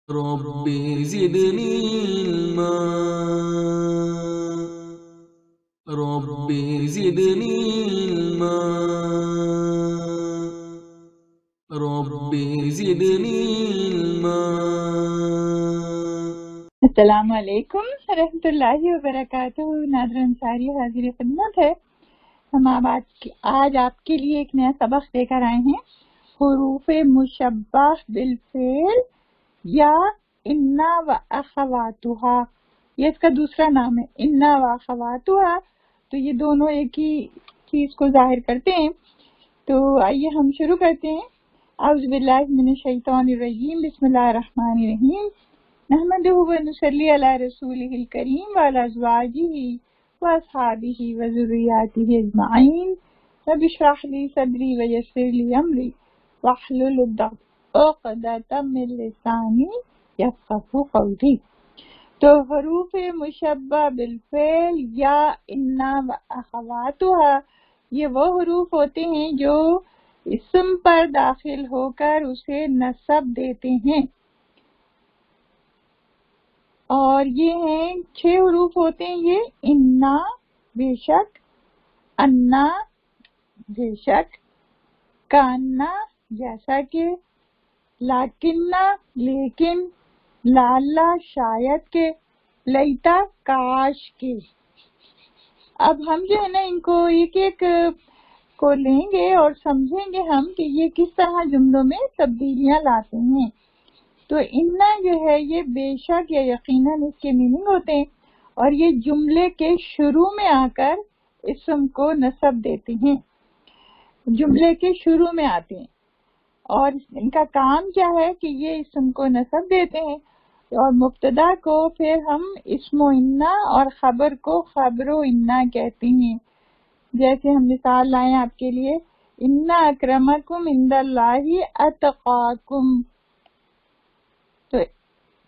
رب زدني علما رب زدني علما رب زدني علما. السلام علیکم ورحمۃ اللہ وبرکاتہ. نادر انصاری حاضر خدمت ہے. ہم آج آپ کے لیے ایک نیا سبق لے کر آئے ہیں. حروف مشبہ بالفعل یا انا و اخواتها، یہ اس کا دوسرا نام ہے، انا و اخواتها. تو یہ دونوں ایک ہی چیز کو ظاہر کرتے ہیں. تو آئیے ہم شروع کرتے ہیں. اعوذ باللہ من الشیطان الرجیم، بسم اللہ الرحمن الرحیم. نحمده ونصلی علی رسولہ الکریم وعلی ازواجہ واصحابہ وذریاتہ اجمعین. رب اشرح لی صدری ویسر لی امری واحلل عقدۃ من لسانی یفقہوا قولی. تو حروف مشبہ بالفعل یا انا و اخواتها، یہ وہ حروف ہوتے ہیں جو اسم پر داخل ہو کر اسے نصب دیتے ہیں، اور یہ ہیں 6 حروف ہوتے ہیں. یہ انا بے شک، انا بے شک، کانا جیسا کہ، لاکنہ لیکن، لالا شاید کہ، لیتا کاش کے. اب ہم جو ہے نا ان کو ایک ایک کو لیں گے اور سمجھیں گے ہم کہ یہ کس طرح جملوں میں تبدیلیاں لاتے ہیں. تو انا جو ہے یہ بے شک یا یقیناً اس کے میننگ ہوتے ہیں، اور یہ جملے کے شروع میں آ کر اسم کو نصب دیتے ہیں، جملے کے شروع میں آتے ہیں. اور ان کا کام کیا ہے کہ یہ اسم کو نصب دیتے ہیں، اور مبتدا کو پھر ہم اسم و انا اور خبر کو خبر و انا کہتے ہیں. جیسے ہم مثال لائیں آپ کے لیے، انا اکرمکم عند اللہ اتقاکم. تو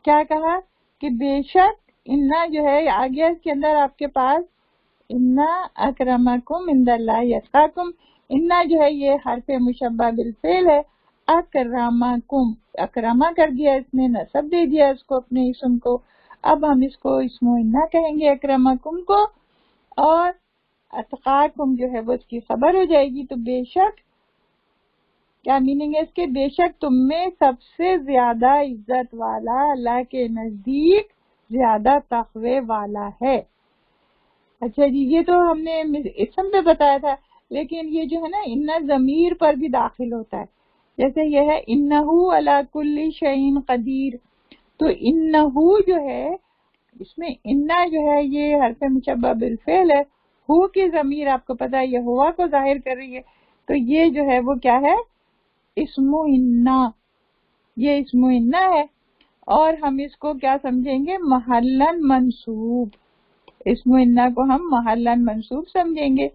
کیا کہا کہ بے شک انا جو ہے آ گیا اس کے اندر آپ کے پاس انا اکرمکم عند اللہ اتقاکم. انا جو ہے یہ حرف مشبہ بالفعل ہے. اکرمکم، اکرما کر دیا اس نے، نصب دے دیا اس کو اپنے اسم کو. اب ہم اس کو اسم و انا کہیں گے اکرمکم کو، اور اتقاکم جو ہے وہ اس کی خبر ہو جائے گی. تو بے شک کیا میننگ ہے اس کے؟ بے شک تم میں سب سے زیادہ عزت والا اللہ کے نزدیک زیادہ تقوی والا ہے. اچھا جی، یہ تو ہم نے اسم پہ بتایا تھا، لیکن یہ جو ہے نا انا ضمیر پر بھی داخل ہوتا ہے. جیسے یہ ہے انہو علی کل شیء قدیر. تو انہو جو ہے اس میں انا جو ہے یہ حرف مشبہ بالفعل ہے، ہو کی ضمیر آپ کو پتا ہے یہ ہوا کو ظاہر کر رہی ہے. تو یہ جو ہے وہ کیا ہے؟ اسم و انا. یہ اسم و انا ہے، اور ہم اس کو کیا سمجھیں گے؟ محلن منصوب. اسم و انا کو ہم محلن منصوب سمجھیں گے.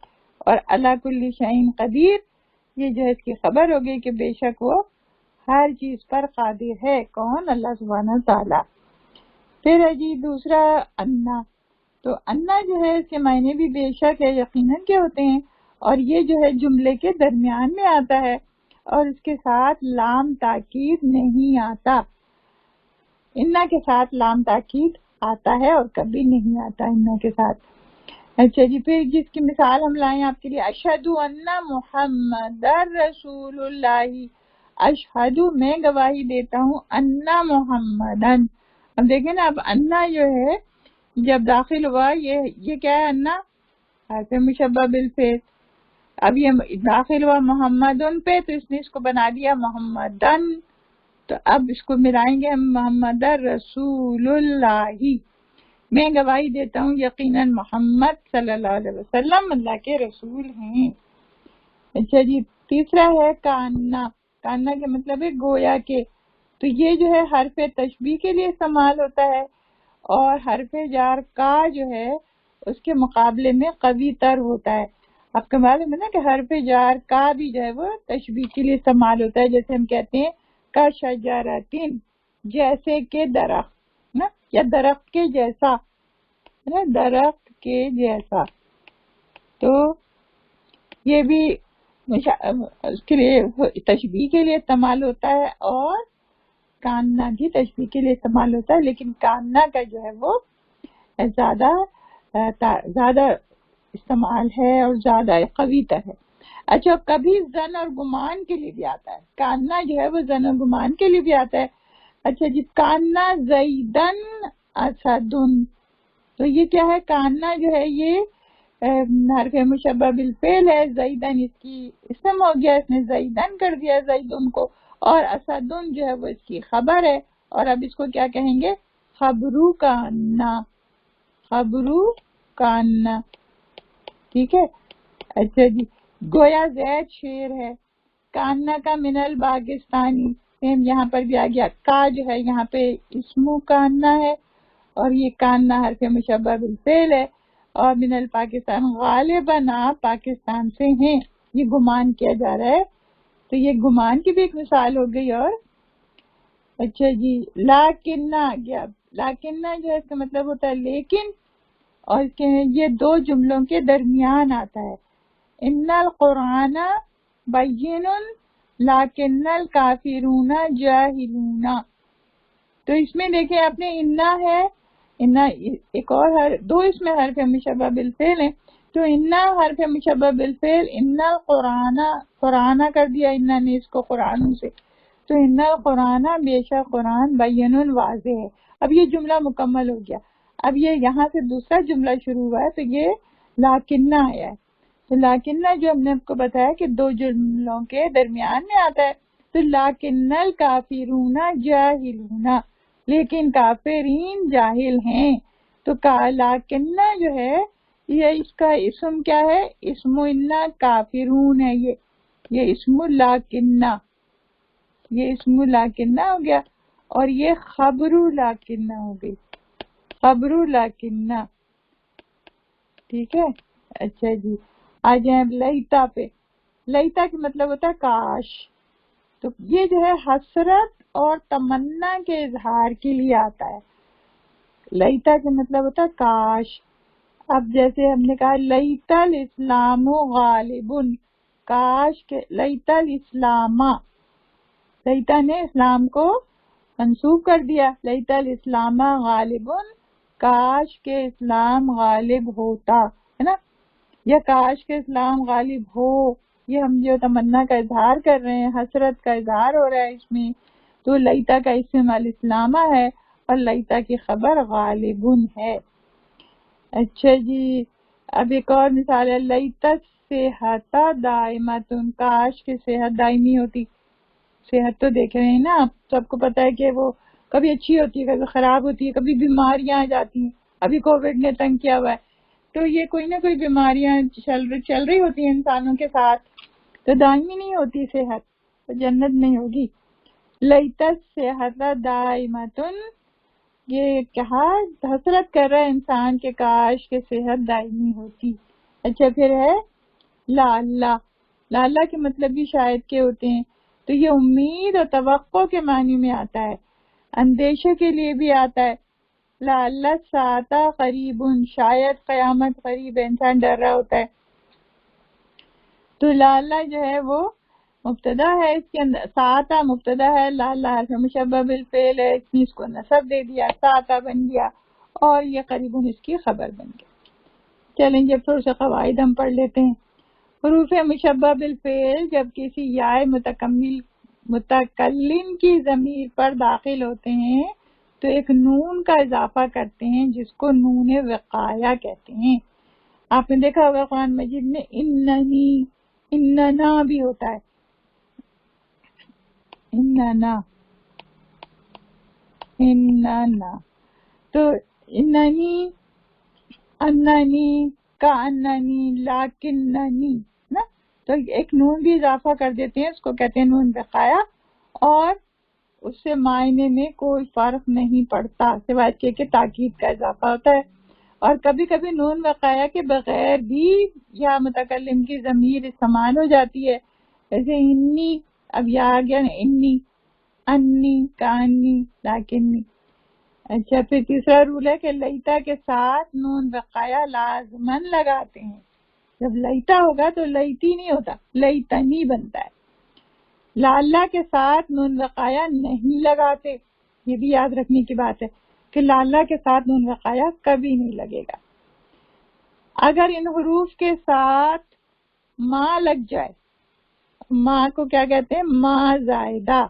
اور علی کل شیء قدیر یہ جو ہے اس کی خبر ہوگی کہ بے شک وہ ہر چیز پر قادر ہے. کون؟ اللہ سبحانہ تعالی. پھر ہے جی دوسرا انا. تو انا جو ہے اس کے معنی بھی بے شک ہے، یقیناً کے ہوتے ہیں، اور یہ جو ہے جملے کے درمیان میں آتا ہے، اور اس کے ساتھ لام تاکید نہیں آتا. انا کے ساتھ لام تاکید آتا ہے اور کبھی نہیں آتا انا کے ساتھ. اچھا جی، پھر جس کی مثال ہم لائیں آپ کے لیے، اشہد ان محمد رسول اللہ. اشہد میں گواہی دیتا ہوں، انا محمدن. اب دیکھیں نا، اب انا جو ہے جب داخل ہوا، یہ کیا ہے؟ انا حرف مشبہ بالفعل. اب یہ داخل ہوا محمدن پہ، تو اس نے اس کو بنا دیا محمدن. تو اب اس کو ملائیں گے ہم محمد رسول اللہ. میں گواہی دیتا ہوں یقیناً محمد صلی اللہ علیہ وسلم اللہ کے رسول ہیں. اچھا جی، تیسرا ہے کانا. کانا کے مطلب ہے گویا کے. تو یہ جو ہے حرف تشبیہ کے لیے استعمال ہوتا ہے، اور حرف جار کا جو ہے اس کے مقابلے میں قوی تر ہوتا ہے. آپ کو معلوم ہے نا کہ حرف جار کا بھی جو ہے وہ تشبیہ کے لیے استعمال ہوتا ہے. جیسے ہم کہتے ہیں کا شجرتن، جیسے کہ درخت نا، یا درخت کے جیسا نا، درخت کے جیسا. تو یہ بھی اس کے لیے تشبیہ کے لیے استعمال ہوتا ہے، اور کاننا بھی تشبیہ کے لیے استعمال ہوتا ہے، لیکن کاننا کا جو ہے وہ زیادہ استعمال ہے اور زیادہ قوی تر ہے۔ اچھا، کبھی زن اور گمان کے لیے بھی آتا ہے، کاننا جو ہے وہ زن اور گمان کے لیے بھی آتا ہے۔ اچھا جی، کاننا زیدن اسدن، تو یہ کیا ہے؟ کاننا جو ہے یہ حرف مشبہ بالفعل ہے، زیدن اس کی اسم ہو گیا، اس نے زیدن کر دیا زیدن کو، اور اسدن جو ہے وہ اس کی خبر ہے، اور اب اس کو کیا کہیں گے؟ خبرو کاننا، خبرو کاننا، ٹھیک ہے۔ اچھا جی، گویا زید شیر ہے، کاننا کا من الپاکستانی، یہاں پر بھی آ گیا، کا جو ہے یہاں پہ اسمو کاننا ہے، اور یہ کاننا حرف مشبہ بالفعل ہے، اور من الپاکستان غالباً آپ پاکستان سے ہیں، یہ گمان کیا جا رہا ہے، تو یہ گمان کی بھی ایک مثال ہو گئی۔ اور اچھا جی، لاکنہ آ گیا، لاکنہ جو ہے اس کا مطلب ہوتا ہے لیکن، اور اس کے یہ دو جملوں کے درمیان آتا ہے، ان القرآن بین لیکن الکافرون جاہلون، تو اس میں دیکھیں آپ نے انا ہے، انا ایک اور دو اس میں حرف مشبہ بالفعل ہیں، تو انا حرف مشبہ بالفعل، ان القرآن، قرآن کر دیا انا نے اس کو قرآن سے، تو ان القرآن بے شک قرآن بین واضح ہے۔ اب یہ جملہ مکمل ہو گیا، اب یہ یہاں سے دوسرا جملہ شروع ہوا ہے، تو یہ لاکنہ آیا ہے، تو لاکنہ جو ہم نے آپ کو بتایا کہ دو جملوں کے درمیان میں آتا ہے، تو لاکن الکافرون جاہلون، لیکن کافرین جاہل ہیں، تو لاکنہ جو ہے یہ اس کا اسم کیا ہے؟ اسم انا کافرون ہے، یہ اسم لاکنہ، یہ اسم لاکنہ ہو گیا، اور یہ خبر لاکنہ ہو گئی، خبر لاکنہ، ٹھیک ہے۔ اچھا جی، آ جائیں اب لیتا پہ۔ لیتا کا مطلب ہوتا ہے کاش، تو یہ جو ہے حسرت اور تمنا کے اظہار کے لیے آتا ہے۔ لیتا کا مطلب ہوتا ہے کاش، اب جیسے ہم نے کہا لیتا الاسلام غالب، کاش کے لیتا الاسلام، لیتا نے اسلام کو منسوب کر دیا، لیتا الاسلام غالب، کاش کے اسلام غالب ہوتا، ہے نا، یا کاش کے اسلام غالب ہو، یہ ہم جو تمنا کا اظہار کر رہے ہیں، حسرت کا اظہار ہو رہا ہے اس میں، تو لیتا کا اسم الاسلامہ ہے، اور لیتا کی خبر غالبن ہے۔ اچھا جی، اب ایک اور مثال ہے، لیتا صحت دائمۃ، کاش کی صحت دائمی ہوتی، صحت تو دیکھ رہے ہیں نا آپ، سب کو پتا ہے کہ وہ کبھی اچھی ہوتی ہے، کبھی خراب ہوتی ہے، کبھی بیماریاں آ جاتی ہیں، ابھی کووڈ نے تنگ کیا ہوا ہے، تو یہ کوئی نہ کوئی بیماریاں چل رہی ہوتی ہیں انسانوں کے ساتھ، تو دائمی نہیں ہوتی صحت، تو جنت نہیں ہوگی۔ لیتا صحت دائمتن، یہ کہا حسرت کر رہا ہے انسان کے کاش کے صحت دائمی ہوتی۔ اچھا، پھر ہے لعلہ، لعلہ کے مطلب بھی شاید کے ہوتے ہیں، تو یہ امید اور توقع کے معنی میں آتا ہے، اندیشے کے لیے بھی آتا ہے، لعل الساعۃ قریب، شاید قیامت قریب ہے، انسان ڈر رہا ہوتا ہے، تو لعلہ جو ہے وہ مبتدا ہے، اس کے اندر ساعۃ مبتدا ہے، لعلہ حرف مشبہ بالفعل ہے، اس نے اس کو نصب دے دیا، ساعۃ بن گیا، اور یہ قریب اس کی خبر بن گیا۔ چلیں جب تھوڑے سے قواعد ہم پڑھ لیتے ہیں۔ حروف مشبہ بالفعل جب کسی یا متکلم کی ضمیر پر داخل ہوتے ہیں تو ایک نون کا اضافہ کرتے ہیں، جس کو نون وقایہ کہتے ہیں۔ آپ نے دیکھا ہوگا قرآن مجید میں اننی، اننا بھی ہوتا ہے، اننا، اننا، تو اننی، اننی، کاننی، لاکننی نا، تو ایک نون بھی اضافہ کر دیتے ہیں، اس کو کہتے ہیں نون وقایہ، اور اس سے معنی میں کوئی فرق نہیں پڑتا سوائے اس کے کہ تاکید کا اضافہ ہوتا ہے، اور کبھی کبھی نون وقایہ کے بغیر بھی یا متکلم کی ضمیر استعمال ہو جاتی ہے، جیسے انی، اب یا آ گیا نا، انی، انی، کانی، لاکنی۔ اچھا، پھر تیسرا رول ہے کہ لیتا کے ساتھ نون وقایہ لازمن لگاتے ہیں، جب لیتا ہوگا تو لیتی نہیں ہوتا، لیتنی بنتا ہے، لعلہ کے ساتھ نون وقایا نہیں لگاتے، یہ بھی یاد رکھنے کی بات ہے کہ لعلہ کے ساتھ نون وقایا کبھی نہیں لگے گا۔ اگر ان حروف کے ساتھ ما لگ جائے، ما کو کیا کہتے ہیں؟ ما زائدہ۔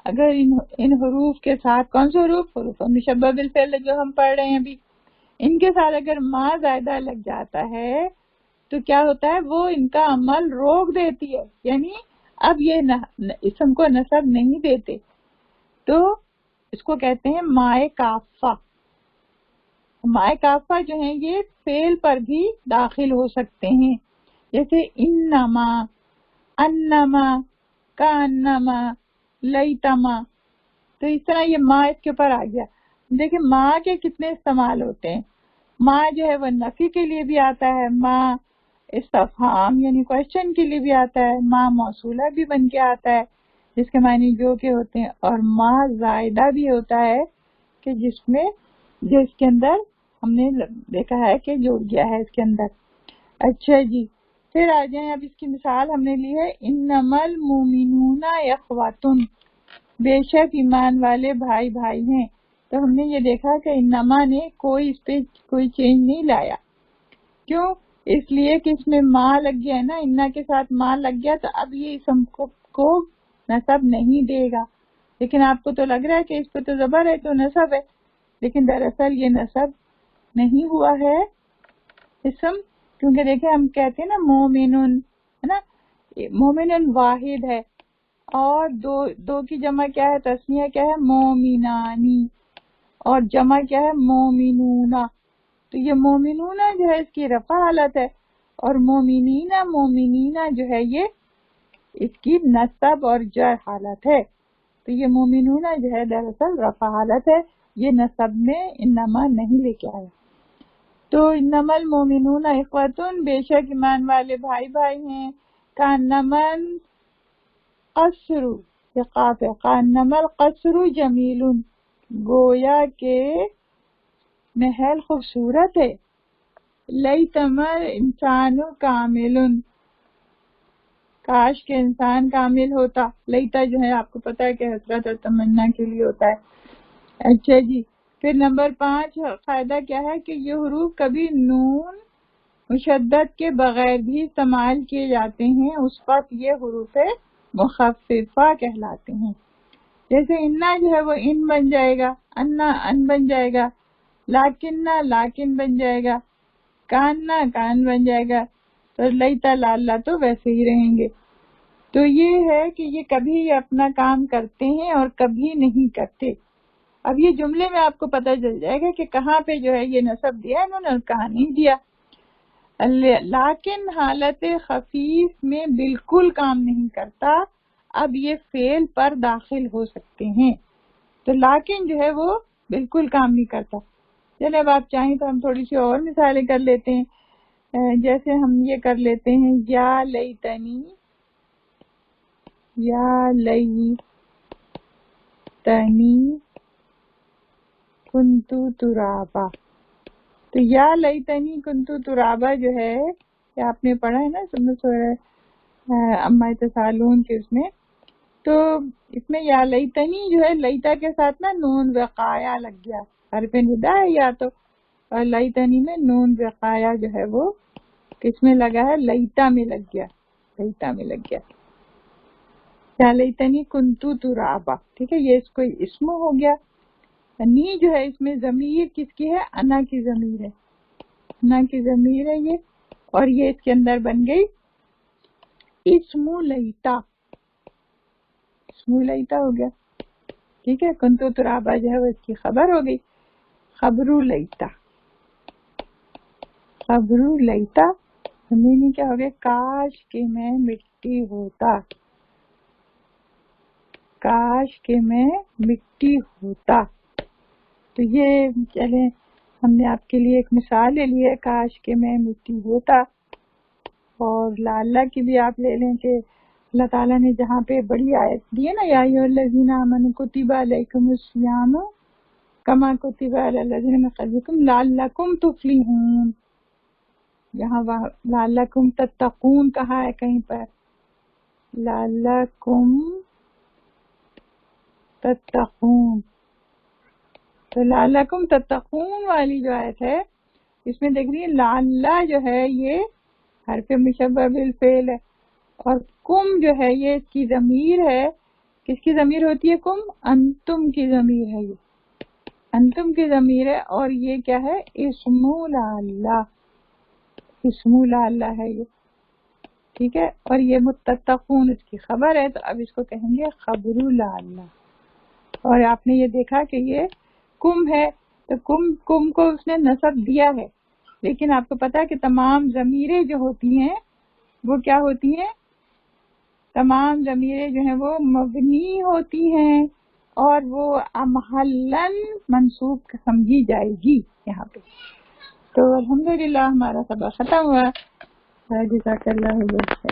اگر ان حروف کے ساتھ، کون سے حروف؟ حروف مشبہ بالفعل جو ہم پڑھ رہے ہیں ابھی، ان کے ساتھ اگر ما زائدہ لگ جاتا ہے تو کیا ہوتا ہے؟ وہ ان کا عمل روک دیتی ہے، یعنی اب یہ اسم کو نصب نہیں دیتے، تو اس کو کہتے ہیں مائے کافہ۔ مائے کافہ جو ہیں یہ فعل پر بھی داخل ہو سکتے ہیں، جیسے انما، انما، کانما، لیتما، تو اس طرح یہ ما اس کے اوپر آ گیا۔ دیکھیں ما کے کتنے استعمال ہوتے ہیں۔ ما جو ہے وہ نفی کے لیے بھی آتا ہے، ما استفہام یعنی کوشچن کے لیے بھی آتا ہے، ما موصولہ بھی بن کے آتا ہے جس کے معنی جو کے ہوتے ہیں، اور ما زائدہ بھی ہوتا ہے کہ جس کے اندر ہم نے دیکھا ہے کہ جوڑ گیا ہے اس کے اندر۔ اچھا جی، پھر آ جائیں، اب اس کی مثال ہم نے لی ہے انما المؤمنون اخواتن، بے شک ایمان والے بھائی بھائی ہیں۔ تو ہم نے یہ دیکھا کہ انما نے اس پہ کوئی چینج نہیں لایا، کیوں؟ اس لیے کہ اس میں ما لگ گیا ہے نا، انا کے ساتھ ما لگ گیا، تو اب یہ اسم کو نصب نہیں دے گا۔ لیکن آپ کو تو لگ رہا ہے کہ اس پہ تو زبر ہے تو نصب ہے، لیکن دراصل یہ نصب نہیں ہوا ہے اسم، کیونکہ دیکھیں ہم کہتے ہیں نا مومنون، ہے نا، مومنون واحد ہے، اور دو کی جمع کیا ہے؟ تسنیہ کیا ہے؟ مومنانی، اور جمع کیا ہے؟ مومنونا۔ تو یہ مومنونا جو ہے اس کی رفع حالت ہے، اور مومنینا جو ہے یہ اس کی نصب اور جر حالت ہے۔ تو یہ مومنونا جو ہے دراصل رفع حالت ہے، یہ نصب میں انما نہیں لے کے آیا۔ تو انما المؤمنون اخوتن، بے شک ایمان والے بھائی بھائی ہیں، کانما القصر، قاف ہے، کانما القصر جمیل، گویا کہ محل خوبصورت ہے، لیتما انسان کامل، کاش کہ انسان کامل ہوتا۔ لیتا جو ہے آپ کو پتا ہے کہ حسرت اور تمنا کے لیے ہوتا ہے۔ اچھا جی، پھر نمبر 5 فائدہ کیا ہے کہ یہ حروف کبھی نون مشدد کے بغیر بھی استعمال کیے جاتے ہیں، اس وقت یہ حروف مخففہ کہلاتے ہیں۔ جیسے انا جو ہے وہ ان بن جائے گا، انا ان بن جائے گا، لاکننا لاکن بن جائے گا، کاننا کان بن جائے گا، تو لیتا لالا تو ویسے ہی رہیں گے۔ تو یہ ہے کہ یہ کبھی اپنا کام کرتے ہیں اور کبھی نہیں کرتے۔ اب یہ جملے میں آپ کو پتہ چل جائے گا کہ کہاں پہ جو ہے یہ نصب دیا انہوں نے اور کہاں نہیں دیا۔ لیکن حالت خفیف میں بالکل کام نہیں کرتا، اب یہ فعل پر داخل ہو سکتے ہیں، تو لیکن جو ہے وہ بالکل کام نہیں کرتا۔ چلے اب آپ چاہیں تو ہم تھوڑی سی اور مثالیں کر لیتے ہیں، جیسے ہم یہ کر لیتے ہیں یا لیتنی، یا لیتنی کنتو ترابا۔ تو یا لیتنی کنتو ترابا جو ہے کہ آپ نے پڑھا ہے نا سورہ اما تسالون کے اس میں، تو اس میں یا لیتنی جو ہے لیتا کے ساتھ نا نون وقایا لگ گیا، حرف ندا ہے یا تو، اور لیتنی میں نون وقایا جو ہے وہ کس میں لگا ہے؟ لیتا میں لگ گیا، لیتا میں لگ گیا، یا لیتنی کنتو ترابا۔ ٹھیک ہے، یہ اس کو اسم ہو گیا۔ نی جو ہے اس میں ضمیر کس کی ہے؟ انا کی ضمیر ہے، انا کی ضمیر ہے یہ، اور یہ اس کے اندر بن گئی اسم لیتا، اسم لیتا ہو گیا۔ ٹھیک ہے، کنتو ترابا جو ہے وہ اس کی خبر ہو گئی، خبرو لیتا، خبرو لیتا، زمینی کیا ہو گیا؟ کاش کہ میں مٹی ہوتا، کاش کہ میں مٹی ہوتا۔ تو یہ چلیں ہم نے آپ کے لیے ایک مثال لے لی ہے، کاش کہ میں مٹی ہوتا، اور لعلہ کی بھی آپ لے لیں کہ اللہ تعالیٰ نے جہاں پہ بڑی آیت دی ہے نا، یا ایھا الذین آمنوا کتب علیکم الصیام کما کتب علی الذین من قبلکم لعلکم تفلحون، یہاں لعلکم تتقون کہا ہے کہیں پر، لعلکم تتقون. تو لعلکم تتقون والی جو آیت ہے اس میں دیکھ رہی ہے لعلہ جو ہے یہ حرف مشبہ بالفعل ہے، اور کم جو ہے یہ اس کی ضمیر ہے. کس کی ضمیر ہوتی ہے کم؟ انتم کی ضمیر ہے، یہ انتم کی ضمیر ہے، اور یہ کیا ہے؟ اسم لعلہ، اسم لعلہ ہے یہ، ٹھیک ہے. اور یہ متتقون اس کی خبر ہے، تو اب اس کو کہیں گے خبر لعلہ. اور آپ نے یہ دیکھا کہ یہ کم ہے، تو کم کو اس نے نصب دیا ہے، لیکن آپ کو پتا ہے کہ تمام ضمیریں جو ہوتی ہیں وہ کیا ہوتی ہیں؟ تمام ضمیریں جو ہیں وہ مبنی ہوتی ہیں، اور وہ محلن منصوب سمجھی جائے گی یہاں پہ. تو الحمدللہ ہمارا سبق ختم ہوا. جزاک اللہ خیر.